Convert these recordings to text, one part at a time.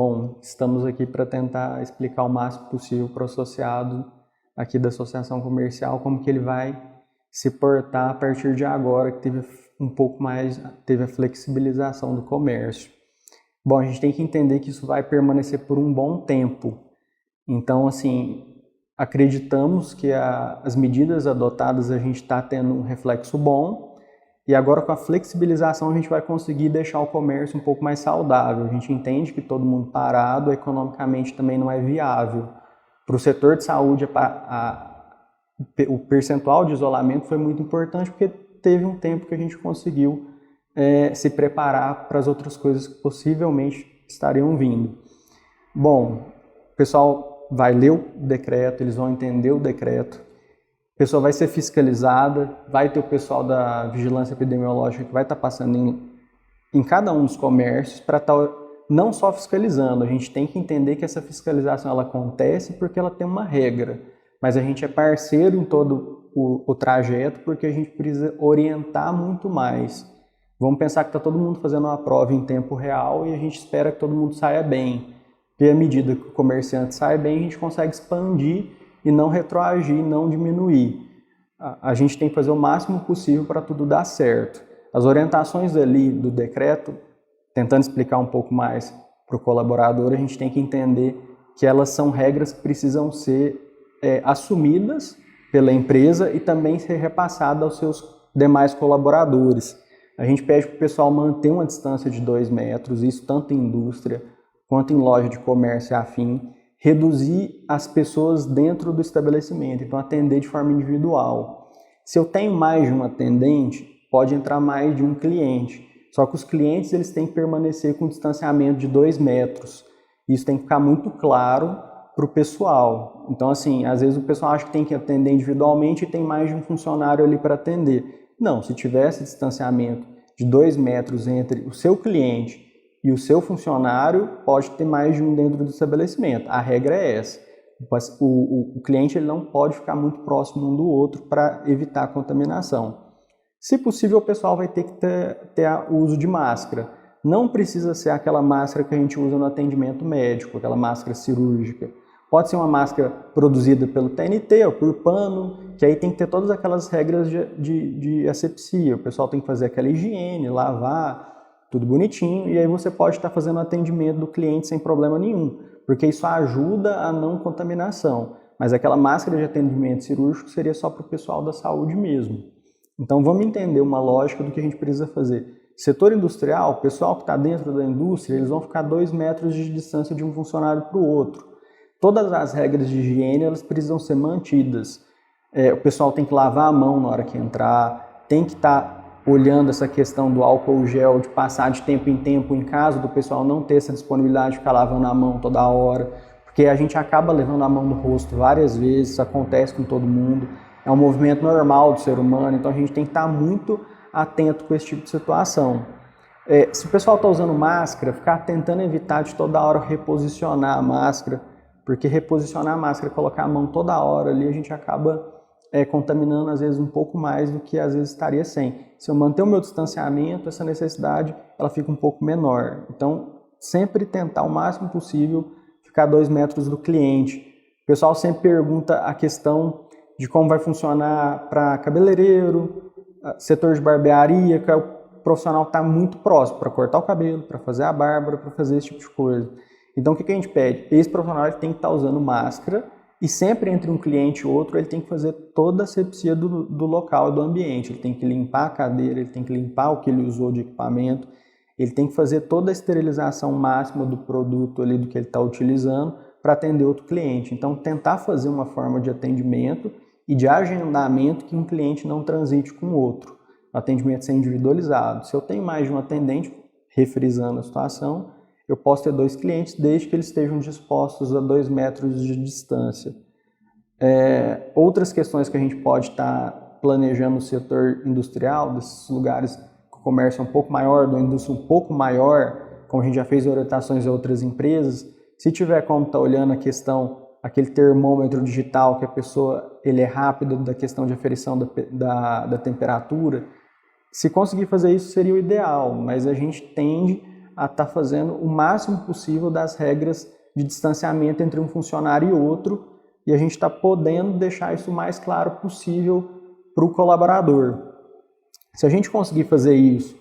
Bom, estamos aqui para tentar explicar o máximo possível para o associado aqui da associação comercial como que ele vai se portar a partir de agora que teve a flexibilização do comércio. Bom, a gente tem que entender que isso vai permanecer por um bom tempo. Então, assim, acreditamos que as medidas adotadas a gente está tendo um reflexo bom e agora com a flexibilização a gente vai conseguir deixar o comércio um pouco mais saudável. A gente entende que todo mundo parado economicamente também não é viável. Para o setor de saúde, o percentual de isolamento foi muito importante porque teve um tempo que a gente conseguiu se preparar para as outras coisas que possivelmente estariam vindo. Bom, o pessoal vai ler o decreto, eles vão entender o decreto, a pessoa vai ser fiscalizada, vai ter o pessoal da vigilância epidemiológica que vai estar passando em cada um dos comércios para estar não só fiscalizando, a gente tem que entender que essa fiscalização ela acontece porque ela tem uma regra, mas a gente é parceiro em todo o trajeto porque a gente precisa orientar muito mais. Vamos pensar que está todo mundo fazendo uma prova em tempo real e a gente espera que todo mundo saia bem. E à medida que o comerciante sai bem, a gente consegue expandir e não retroagir, não diminuir. A gente tem que fazer o máximo possível para tudo dar certo. As orientações ali do decreto, tentando explicar um pouco mais para o colaborador, a gente tem que entender que elas são regras que precisam ser assumidas pela empresa e também ser repassadas aos seus demais colaboradores. A gente pede para o pessoal manter uma distância de 2 metros, isso tanto em indústria quanto em loja de comércio e afim, reduzir as pessoas dentro do estabelecimento, então atender de forma individual. Se eu tenho mais de um atendente, pode entrar mais de um cliente, só que os clientes eles têm que permanecer com um distanciamento de 2 metros. Isso tem que ficar muito claro para o pessoal. Então, assim, às vezes o pessoal acha que tem que atender individualmente e tem mais de um funcionário ali para atender. Não, se tiver esse distanciamento de 2 metros entre o seu cliente e o seu funcionário, pode ter mais de um dentro do estabelecimento. A regra é essa. O cliente ele não pode ficar muito próximo um do outro para evitar a contaminação. Se possível, o pessoal vai ter que ter o uso de máscara. Não precisa ser aquela máscara que a gente usa no atendimento médico, aquela máscara cirúrgica. Pode ser uma máscara produzida pelo TNT ou por pano, que aí tem que ter todas aquelas regras de asepsia. O pessoal tem que fazer aquela higiene, lavar, tudo bonitinho, e aí você pode estar fazendo o atendimento do cliente sem problema nenhum, porque isso ajuda a não contaminação. Mas aquela máscara de atendimento cirúrgico seria só para o pessoal da saúde mesmo. Então vamos entender uma lógica do que a gente precisa fazer. Setor industrial, o pessoal que está dentro da indústria, eles vão ficar 2 metros de distância de um funcionário para o outro. Todas as regras de higiene elas precisam ser mantidas. O pessoal tem que lavar a mão na hora que entrar, tem que estar olhando essa questão do álcool gel, de passar de tempo em tempo, em caso do pessoal não ter essa disponibilidade de ficar lavando a mão toda hora, porque a gente acaba levando a mão no rosto várias vezes, isso acontece com todo mundo, é um movimento normal do ser humano, então a gente tem que estar muito atento com esse tipo de situação. Se o pessoal está usando máscara, ficar tentando evitar de toda hora reposicionar a máscara, porque reposicionar a máscara, colocar a mão toda hora ali, a gente acaba contaminando às vezes um pouco mais do que às vezes estaria sem. Se eu manter o meu distanciamento, essa necessidade ela fica um pouco menor. Então, sempre tentar o máximo possível ficar 2 metros do cliente. O pessoal sempre pergunta a questão de como vai funcionar para cabeleireiro, setor de barbearia, que é o profissional que está muito próximo para cortar o cabelo, para fazer a barba, para fazer esse tipo de coisa. Então, o que a gente pede? Esse profissional ele tem que estar usando máscara e sempre entre um cliente e outro ele tem que fazer toda a asepsia do local e do ambiente. Ele tem que limpar a cadeira, ele tem que limpar o que ele usou de equipamento, ele tem que fazer toda a esterilização máxima do produto ali, do que ele está utilizando para atender outro cliente. Então, tentar fazer uma forma de atendimento e de agendamento que um cliente não transite com o outro. O atendimento ser individualizado. Se eu tenho mais de um atendente, refrisando a situação, eu posso ter 2 clientes desde que eles estejam dispostos a 2 metros de distância. Outras questões que a gente pode estar planejando no setor industrial, desses lugares que o comércio é um pouco maior, da indústria um pouco maior, como a gente já fez orientações a outras empresas, se tiver como estar olhando a questão, aquele termômetro digital que a pessoa ele é rápido da questão de aferição da temperatura, se conseguir fazer isso seria o ideal, mas a gente tende a estar fazendo o máximo possível das regras de distanciamento entre um funcionário e outro, e a gente está podendo deixar isso o mais claro possível para o colaborador. Se a gente conseguir fazer isso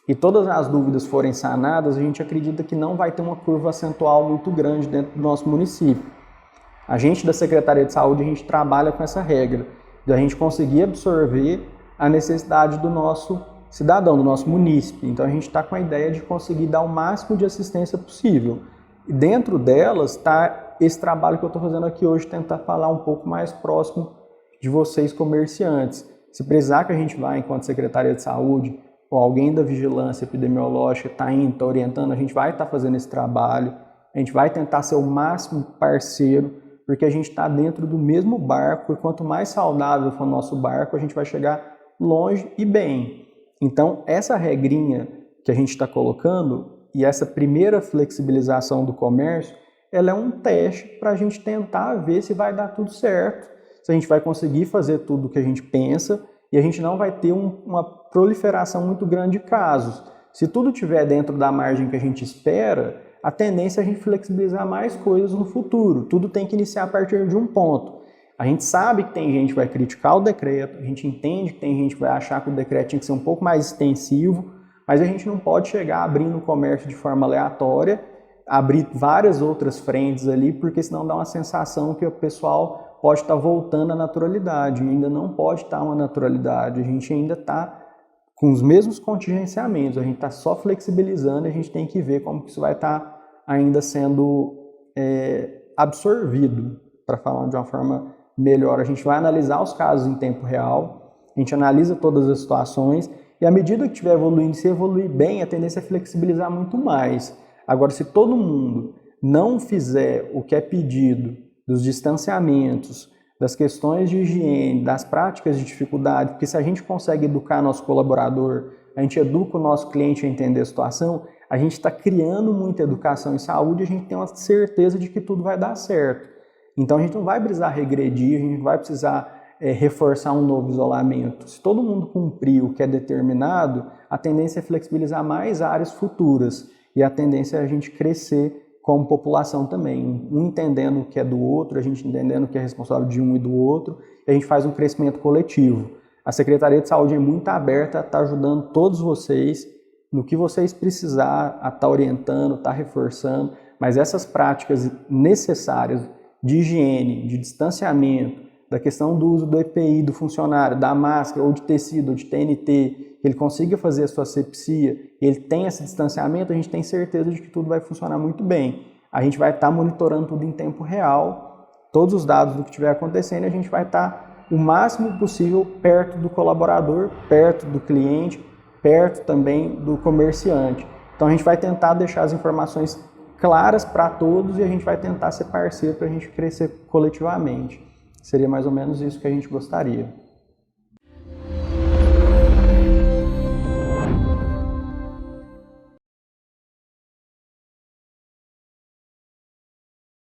e todas as dúvidas forem sanadas, a gente acredita que não vai ter uma curva acentual muito grande dentro do nosso município. A gente da Secretaria de Saúde, a gente trabalha com essa regra, de a gente conseguir absorver a necessidade do nosso cidadão, do nosso munícipe. Então a gente está com a ideia de conseguir dar o máximo de assistência possível. E dentro delas está esse trabalho que eu estou fazendo aqui hoje, tentar falar um pouco mais próximo de vocês comerciantes. Se precisar que a gente vá enquanto Secretaria de Saúde, ou alguém da vigilância epidemiológica está indo, está orientando, a gente vai estar fazendo esse trabalho, a gente vai tentar ser o máximo parceiro, porque a gente está dentro do mesmo barco, e quanto mais saudável for o nosso barco, a gente vai chegar longe e bem. Então, essa regrinha que a gente está colocando, e essa primeira flexibilização do comércio, ela é um teste para a gente tentar ver se vai dar tudo certo, se a gente vai conseguir fazer tudo o que a gente pensa, e a gente não vai ter uma proliferação muito grande de casos. Se tudo estiver dentro da margem que a gente espera, a tendência é a gente flexibilizar mais coisas no futuro. Tudo tem que iniciar a partir de um ponto. A gente sabe que tem gente que vai criticar o decreto, a gente entende que tem gente que vai achar que o decreto tinha que ser um pouco mais extensivo, mas a gente não pode chegar abrindo o comércio de forma aleatória, abrir várias outras frentes ali, porque senão dá uma sensação que o pessoal pode estar voltando à naturalidade, e ainda não pode estar uma naturalidade, a gente ainda está com os mesmos contingenciamentos, a gente está só flexibilizando, a gente tem que ver como que isso vai estar ainda sendo absorvido, para falar de uma forma melhor. A gente vai analisar os casos em tempo real, a gente analisa todas as situações, e à medida que estiver evoluindo, se evoluir bem, a tendência é flexibilizar muito mais. Agora, se todo mundo não fizer o que é pedido, dos distanciamentos, das questões de higiene, das práticas de dificuldade, porque se a gente consegue educar nosso colaborador, a gente educa o nosso cliente a entender a situação, a gente está criando muita educação em saúde, a gente tem uma certeza de que tudo vai dar certo. Então a gente não vai precisar regredir, a gente não vai precisar reforçar um novo isolamento. Se todo mundo cumprir o que é determinado, a tendência é flexibilizar mais áreas futuras e a tendência é a gente crescer como população também, um entendendo o que é do outro, a gente entendendo o que é responsável de um e do outro, e a gente faz um crescimento coletivo. A Secretaria de Saúde é muito aberta a estar ajudando todos vocês no que vocês precisar, a estar orientando, estar reforçando, mas essas práticas necessárias de higiene, de distanciamento, da questão do uso do EPI do funcionário, da máscara ou de tecido ou de TNT, que ele consiga fazer a sua asepsia, ele tem esse distanciamento, a gente tem certeza de que tudo vai funcionar muito bem. A gente vai estar monitorando tudo em tempo real, todos os dados do que estiver acontecendo, e a gente vai estar o máximo possível perto do colaborador, perto do cliente, perto também do comerciante. Então a gente vai tentar deixar as informações claras para todos e a gente vai tentar ser parceiro para a gente crescer coletivamente. Seria mais ou menos isso que a gente gostaria.